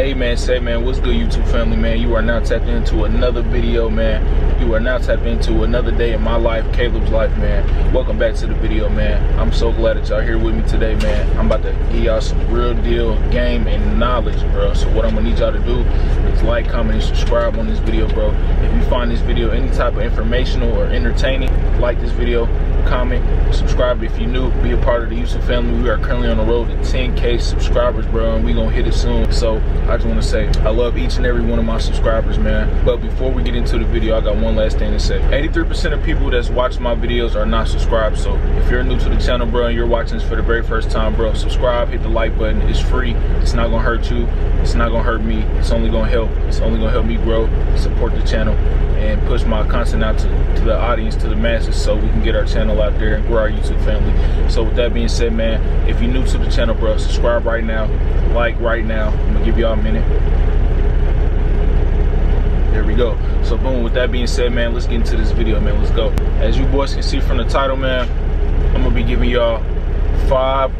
Hey man, say man, what's good YouTube family, man? You are now tapped into another video, man. You are now tapped into another day in my life, Caleb's life, man. Welcome back to the video, man. I'm so glad that y'all here with me today, man. I'm about to give y'all some real deal game and knowledge, bro. So what I'm gonna need y'all to do is like, comment, and subscribe on this video, bro. If you find this video any type of informational or entertaining, like this video, comment, subscribe if you're new, be a part of the YouTube family. We are currently on the road to 10K subscribers, bro, and we gonna hit it soon. So I just want to say I love each and every one of my subscribers, man. But before we get into the video, I got one last thing to say. 83% of people that's watching my videos are not subscribed. So if you're new to the channel, bro, and you're watching this for the very first time, bro, subscribe, hit the like button. It's free. It's not gonna hurt you. It's not gonna hurt me. It's only gonna help. It's only gonna help me grow, support the channel, and push my content out to the audience, to the masses, so we can get our channel out there and grow our YouTube family. So with that being said, man, if you're new to the channel, bro, subscribe right now, like right now. I'm gonna give y'all a minute. There we go. So boom, with that being said, man, let's get into this video, man. Let's go. As you boys can see from the title, man, I'm gonna be giving y'all 5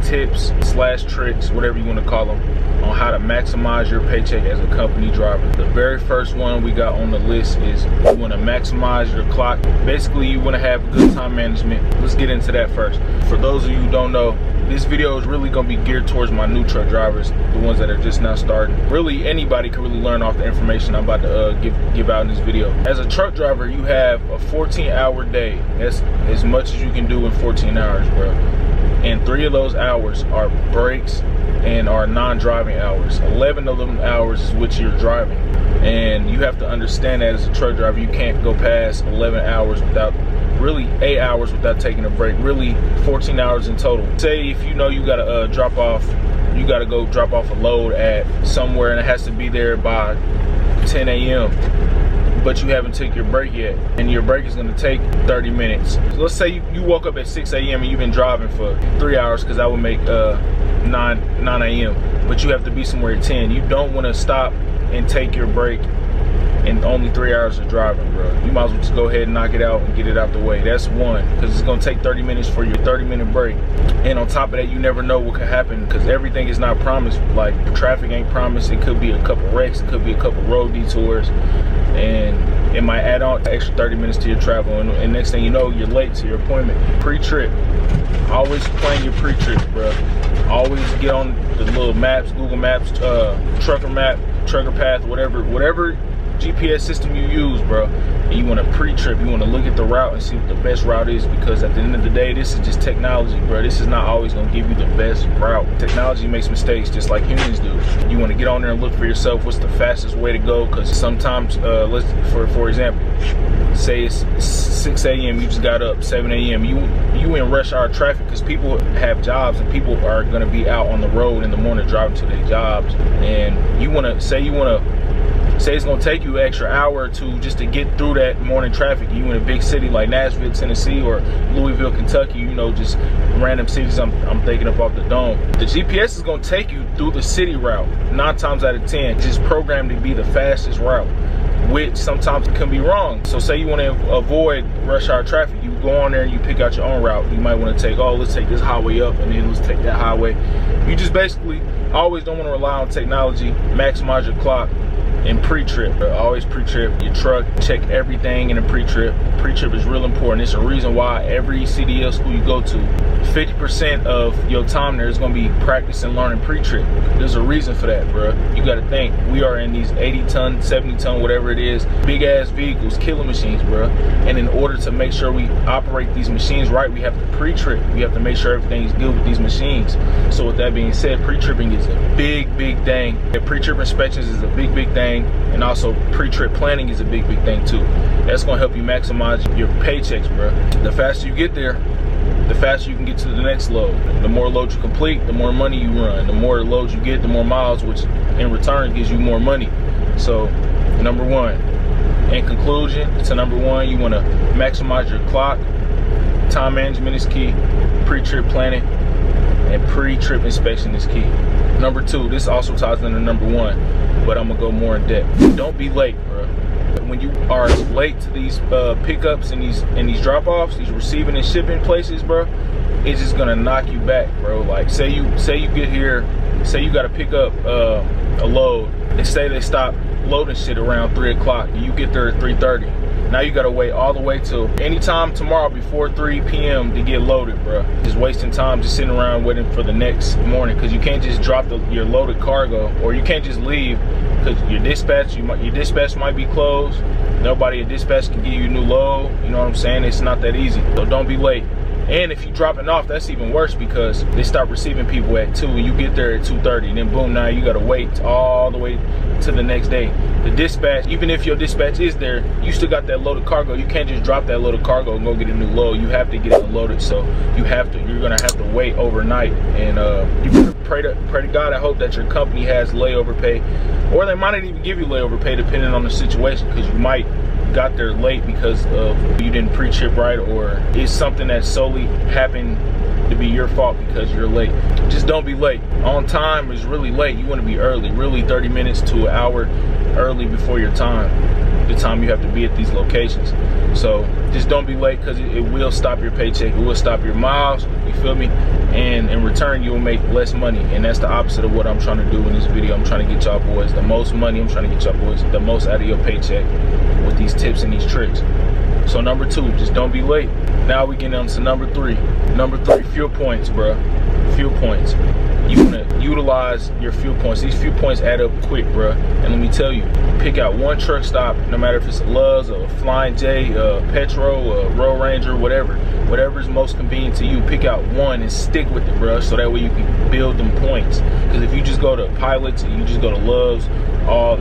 tips / tricks, whatever you want to call them, on how to maximize your paycheck as a company driver. The very first one we got on the list is you want to maximize your clock. Basically, you want to have good time management. Let's get into that first. For those of you who don't know, this video is really going to be geared towards my new truck drivers, the ones that are just now starting. Really, anybody can really learn off the information I'm about to give out in this video. As a truck driver, you have a 14-hour day. That's as much as you can do in 14 hours, bro. And 3 of those hours are breaks and are non-driving hours. 11 of them hours is what you're driving. And you have to understand that as a truck driver, you can't go past 11 hours without, really 8 hours without taking a break. Really 14 hours in total. Say if you know you gotta go drop off a load at somewhere and it has to be there by 10 a.m. but you haven't took your break yet, and your break is going to take 30 minutes. So let's say you woke up at 6 a.m. and you've been driving for 3 hours, because that would make 9 a.m. but you have to be somewhere at 10. You don't want to stop and take your break in only 3 hours of driving, bro. You might as well just go ahead and knock it out and get it out the way. That's one, because it's going to take 30 minutes for your 30-minute break. And on top of that, you never know what could happen, because everything is not promised. Like, traffic ain't promised. It could be a couple wrecks, it could be a couple road detours, and it might add on extra 30 minutes to your travel, and next thing you know, you're late to your appointment. Pre-trip, always plan your pre-trip, bro. Always get on the little maps, Google Maps, Trucker Map, Trucker Path, whatever GPS system you use, bro. And you want to pre-trip, you want to look at the route and see what the best route is, because at the end of the day, this is just technology, bro. This is not always going to give you the best route. Technology makes mistakes just like humans do. You want to get on there and look for yourself what's the fastest way to go, because sometimes, for example, say it's 6 a.m. you just got up, 7 a.m. you in rush hour traffic, because people have jobs and people are going to be out on the road in the morning driving to their jobs, and you want to say it's gonna take you an extra hour or two just to get through that morning traffic. You in a big city like Nashville, Tennessee, or Louisville, Kentucky, you know, just random cities I'm thinking of off the dome. The GPS is gonna take you through the city route 9 times out of 10. It's just programmed to be the fastest route, which sometimes can be wrong. So say you want to avoid rush hour traffic, you go on there and you pick out your own route. You might want to take, let's take this highway up, and then let's take that highway. You just basically always don't want to rely on technology. Maximize your clock and pre-trip. Always pre-trip your truck. Check everything in a pre-trip. Pre-trip is real important. It's a reason why every CDL school you go to, 50% of your time there is going to be practicing learning pre-trip. There's a reason for that, bro. You got to think, we are in these 80-ton, 70-ton, whatever it is, big-ass vehicles, killing machines, bro. And in order to make sure we operate these machines right, we have to pre-trip. We have to make sure everything is good with these machines. So with that being said, pre-tripping is a big thing. Pre-trip inspections is a big thing. And also pre-trip planning is a big thing too. That's gonna help you maximize your paychecks, bro. The faster you get there, the faster you can get to the next load. The more loads you complete, the more money you run. The more loads you get, the more miles, which in return gives you more money. So number one, in conclusion, to number one, you want to maximize your clock. Time management is key. Pre-trip planning and pre-trip inspection is key. Number two, this also ties into number one, but I'm gonna go more in depth. Don't be late, bro. When you are late to these pickups and these drop-offs, these receiving and shipping places, bro, it's just gonna knock you back, bro. Like say you get here, say you gotta pick up a load. They say they stop loading shit around 3 o'clock and you get there at 3:30. Now you gotta wait all the way till anytime tomorrow before 3 p.m. to get loaded, bro. Just wasting time just sitting around waiting for the next morning, because you can't just drop your loaded cargo, or you can't just leave because your dispatch might be closed. Nobody at dispatch can give you a new load. You know what I'm saying? It's not that easy. So don't be late. And if you dropping off, that's even worse, because they start receiving people at 2 and you get there at 2:30, and then boom, now you gotta wait all the way to the next day. The dispatch, even if your dispatch is there, you still got that loaded cargo. You can't just drop that loaded cargo and go get a new load. You have to get it loaded, so you're gonna have to wait overnight. And you better pray to God. I hope that your company has layover pay, or they might not even give you layover pay depending on the situation, because you might got there late because of you didn't pre-trip right, or it's something that solely happened to be your fault because you're late. Just don't be late. On time is really late. You want to be early, really 30 minutes to an hour early before your time, the time you have to be at these locations. So just don't be late, because it will stop your paycheck. It will stop your miles, you feel me? And in return, you will make less money. And that's the opposite of what I'm trying to do in this video. I'm trying to get y'all boys the most money. I'm trying to get y'all boys the most out of your paycheck with these tips and these tricks. So number 2, just don't be late. Now we get on to number 3. Number 3, fuel points, bro. Fuel points. You want to utilize your fuel points. These fuel points add up quick, bro. And let me tell you, pick out one truck stop, no matter if it's a Love's, a Flying J, a Petro, a Road Ranger, whatever is most convenient to you. Pick out one and stick with it, bro, so that way you can build them points. Because if you just go to Pilots and you just go to Love's,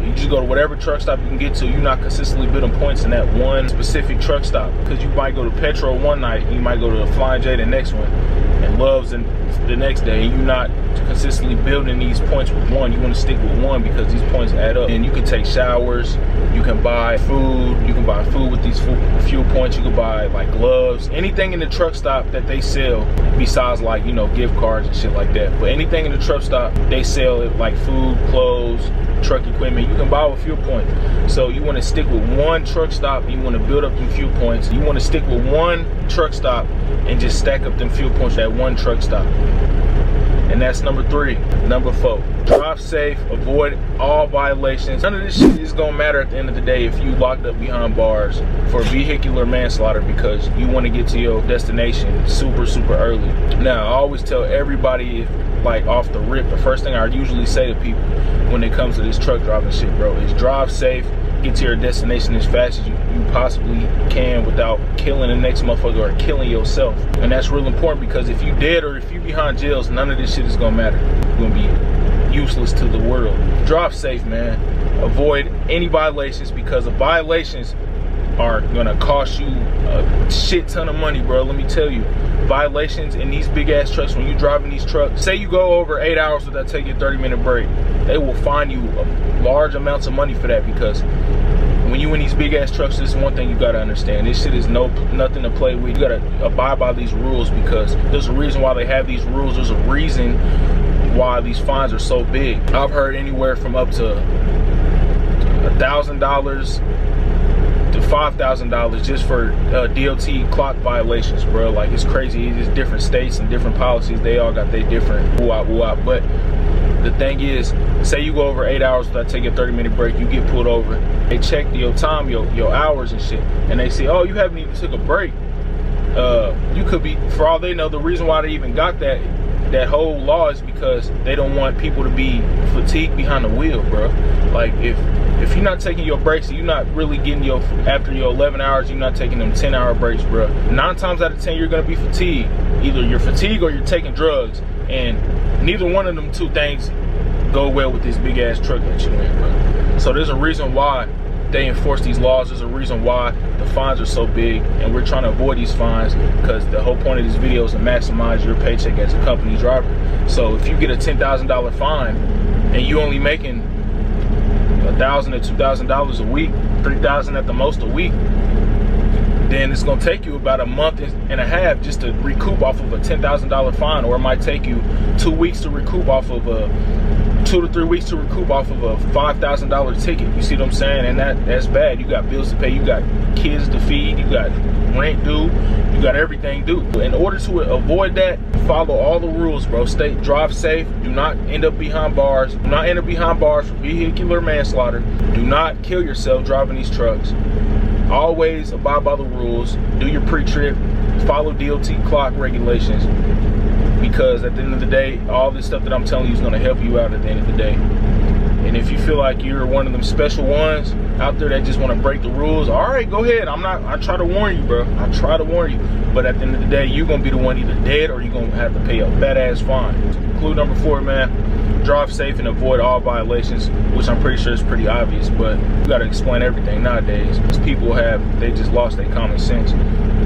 you just go to whatever truck stop you can get to, you're not consistently building points in that one specific truck stop. Because you might go to Petro one night, you might go to the Flying J the next one, and Love's the next day, and you're not consistently building these points with one. You want to stick with one, because these points add up. And you can take showers, you can buy food, with these fuel points. You can buy like gloves, anything in the truck stop that they sell, besides like, you know, gift cards and shit like that. But anything in the truck stop they sell, it like food, clothes, truck equipment, you can buy with fuel points. So you want to stick with one truck stop, you want to build up them fuel points. You want to stick with one truck stop and just stack up them fuel points at one truck stop. And that's number 3. Number 4, drive safe, avoid all violations. None of this shit is gonna matter at the end of the day if you locked up behind bars for vehicular manslaughter, because you want to get to your destination super early. Now, I always tell everybody, like off the rip, the first thing I usually say to people when it comes to this truck driving shit, bro, is drive safe, get to your destination as fast as you possibly can without killing the next motherfucker or killing yourself. And that's real important, because if you dead or if you behind jails, none of this shit is gonna matter. You're gonna be useless to the world. Drive safe, man. Avoid any violations, because the violations are gonna cost you a shit ton of money, bro. Let me tell you, violations in these big ass trucks, when you're driving these trucks, say you go over 8 hours without taking a 30-minute break, they will fine you large amounts of money for that. Because when you in these big ass trucks, this is one thing you gotta understand. This shit is nothing to play with. You gotta abide by these rules, because there's a reason why they have these rules. There's a reason why these fines are so big. I've heard anywhere from up to $1,000 to $5,000 just for DOT clock violations, bro. Like, it's crazy. It's different states and different policies. They all got their different woo-wop. But the thing is, say you go over 8 hours without taking a 30-minute break, you get pulled over. They check your time, your hours and shit, and they say, oh, you haven't even took a break. You could be, for all they know, the reason why they even got that whole law is because they don't want people to be fatigued behind the wheel, bro. Like, if you're not taking your breaks, you're not really getting after your 11 hours, you're not taking them 10-hour breaks, bro. 9 times out of 10, you're gonna be fatigued. Either you're fatigued or you're taking drugs, and neither one of them two things go well with this big ass truck that you in, bro. So there's a reason why they enforce these laws. There's a reason why the fines are so big, and we're trying to avoid these fines, because the whole point of this video is to maximize your paycheck as a company driver. So if you get a $10,000 fine and you only making $1,000 to $2,000 a week, $3,000 at the most a week, then it's gonna take you about a month and a half just to recoup off of a $10,000 fine, or it might take you 2 weeks to recoup off of a 2 to 3 weeks to recoup off of a $5,000 ticket. You see what I'm saying? And that's bad. You got bills to pay, you got kids to feed, you got rent due, you got everything due. In order to avoid that, follow all the rules, bro. Drive safe. Do not end up behind bars. Do not end up behind bars for vehicular manslaughter. Do not kill yourself driving these trucks. Always abide by the rules. Do your pre-trip. Follow DOT clock regulations. Because at the end of the day, all this stuff that I'm telling you is going to help you out at the end of the day. And if you feel like you're one of them special ones out there that just want to break the rules, all right, go ahead. I try to warn you, bro. I try to warn you. But at the end of the day, you're going to be the one either dead or you're going to have to pay a badass fine. Clue number 4, man, drive safe and avoid all violations, which I'm pretty sure is pretty obvious, but you got to explain everything nowadays. Because people they just lost their common sense.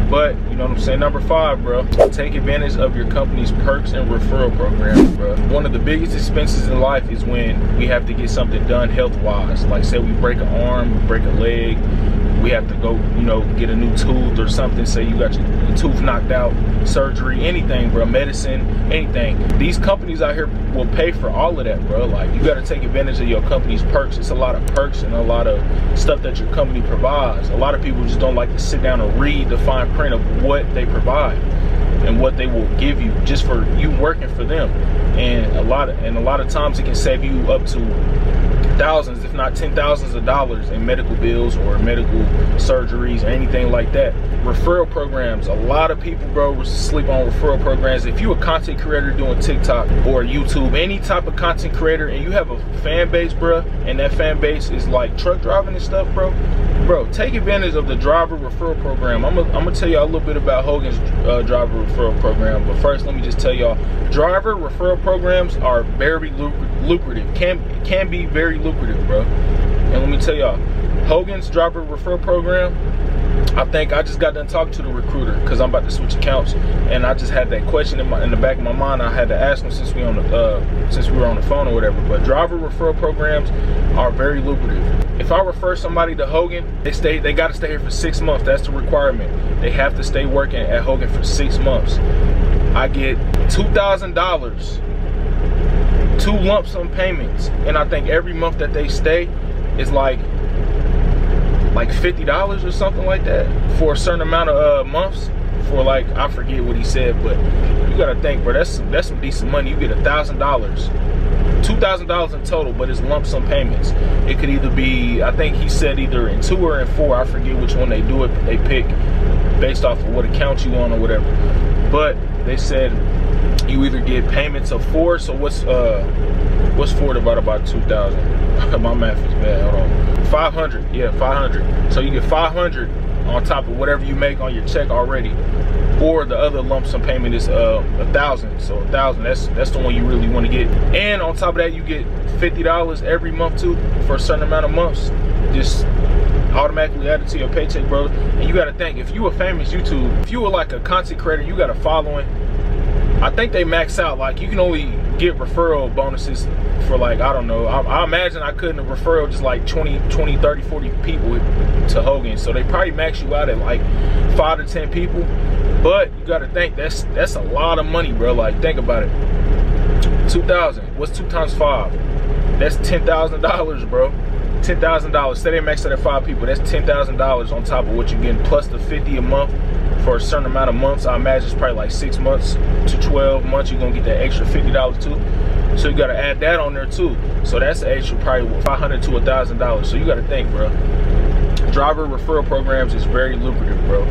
But, you know what I'm saying? Number 5, bro, take advantage of your company's perks and referral programs, bro. One of the biggest expenses in life is when we have to get something done health-wise. Like, say we break an arm, we break a leg, we have to go, you know, get a new tooth or something. Say you got your tooth knocked out, surgery, anything, bro, medicine, anything. These companies out here will pay for all of that, bro. Like, you got to take advantage of your company's perks. It's a lot of perks and a lot of stuff that your company provides. A lot of people just don't like to sit down and read the fine print of what they provide and what they will give you just for you working for them. And a lot of times it can save you up to thousands, if not $10,000s of dollars in medical bills or medical surgeries or anything like that. Referral programs. A lot of people, bro, sleep on referral programs. If you're a content creator doing TikTok or YouTube, any type of content creator, and you have a fan base, bro, and that fan base is like truck driving and stuff, bro, take advantage of the driver referral program. I'm gonna tell y'all a little bit about Hogan's driver referral program, but first let me just tell y'all, driver referral programs are very lucrative, can be very lucrative, bro. And let me tell y'all, Hogan's driver referral program, I think I just got done talking to the recruiter because I'm about to switch accounts, and I just had that question in the back of my mind. I had to ask him since we were on the phone or whatever. But driver referral programs are very lucrative. If I refer somebody to Hogan, they got to stay here for 6 months. That's the requirement. They have to stay working at Hogan for 6 months. I get $2,000, 2 lump sum payments, and I think every month that they stay is like $50 or something like that for a certain amount of months. For like, I forget what he said, but you gotta think, bro, that's some decent money. You get $1,000, $2,000 in total, but it's lump sum payments. It could either be, I think he said either in 2 or in 4. I forget which one they do it, but they pick based off of what account you on or whatever. But they said you either get payments of 4. So what's 4 divided by 2,000? My math is bad. Hold on. 500. Yeah, 500. So you get 500 on top of whatever you make on your check already, or the other lump sum payment is 1,000. So 1,000. That's the one you really want to get. And on top of that, you get $50 every month too for a certain amount of months. Just automatically added to your paycheck, bro. And you got to think, if you a famous YouTube, if you were like a content creator, you got a following, I think they max out. Like, you can only get referral bonuses for, like, I don't know, I imagine I couldn't referral just like 20, 30, 40 people to Hogan. So they probably max you out at like 5 to 10 people. But you gotta think, that's a lot of money, bro. Like, think about it. 2,000. What's 2 times 5? That's $10,000, bro. $10,000. Say they max out at 5 people. That's $10,000 on top of what you're getting, plus the 50 a month for a certain amount of months. I imagine it's probably like 6 months to 12 months. You're gonna get that extra $50 too. So you gotta add that on there too. So that's an extra probably $500 to $1,000. So you gotta think, bro. Driver referral programs is very lucrative, bro.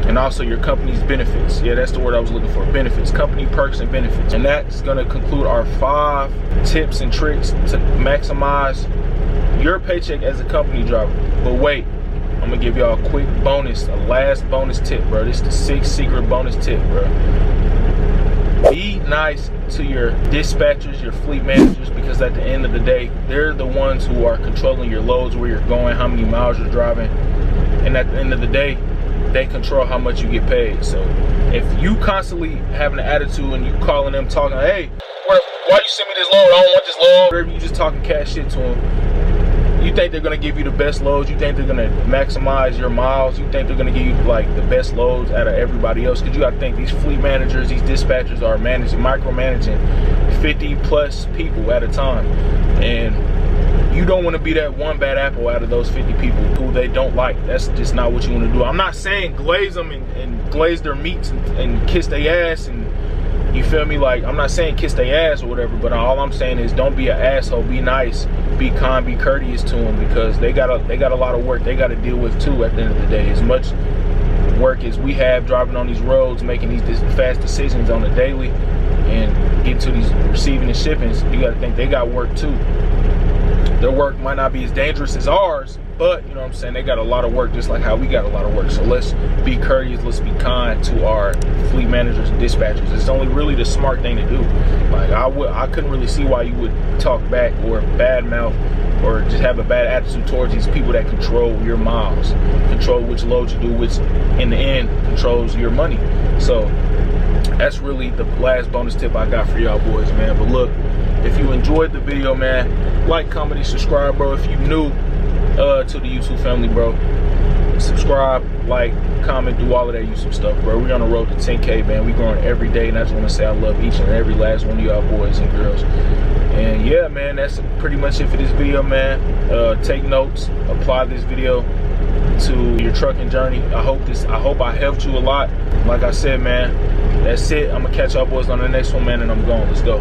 And also your company's benefits. Yeah, that's the word I was looking for. Benefits, company perks and benefits. And that's gonna conclude our 5 tips and tricks to maximize your paycheck as a company driver. But wait, I'm gonna give y'all a quick bonus, a last bonus tip, bro. This is the 6th secret bonus tip, bro. Be nice to your dispatchers, your fleet managers, because at the end of the day, they're the ones who are controlling your loads, where you're going, how many miles you're driving. And at the end of the day, they control how much you get paid. So if you constantly having an attitude and you calling them talking, hey, why you send me this load? I don't want this load. Or you just talking cash shit to them, You think they're gonna give you the best loads? You think they're gonna maximize your miles? You think they're gonna give you like the best loads out of everybody else? Because you gotta think these fleet managers, these dispatchers are micromanaging 50 plus people at a time, and you don't want to be that one bad apple out of those 50 people who they don't like. That's just not what you want to do. I'm not saying glaze them and glaze their meats and kiss their ass, and you feel me? Like, I'm not saying kiss their ass or whatever, but all I'm saying is don't be an asshole. Be nice, be kind, be courteous to them, because they got a lot of work they got to deal with too at the end of the day. As much work as we have driving on these roads, making these fast decisions on the daily and getting to these receiving and shippings, you got to think they got work too. Their work might not be as dangerous as ours, but you know what I'm saying, they got a lot of work just like how we got a lot of work. So let's be courteous, let's be kind to our fleet managers and dispatchers. It's only really the smart thing to do. Like, I couldn't really see why you would talk back or badmouth or just have a bad attitude towards these people that control your miles, control which loads you do, which in the end controls your money. So that's really the last bonus tip I got for y'all boys, man. But look, if you enjoyed the video, man, like, comment, and subscribe, bro. If you new to the YouTube family, bro, subscribe, like, comment, do all of that YouTube stuff, bro. We're on the road to 10K, man. We growing every day, and I just want to say I love each and every last one of y'all boys and girls. And yeah, man, that's pretty much it for this video, man. Take notes, apply this video to your trucking journey. I hope I helped you a lot. Like I said, man, that's it. I'm gonna catch y'all boys on the next one, man, and I'm going. Let's go.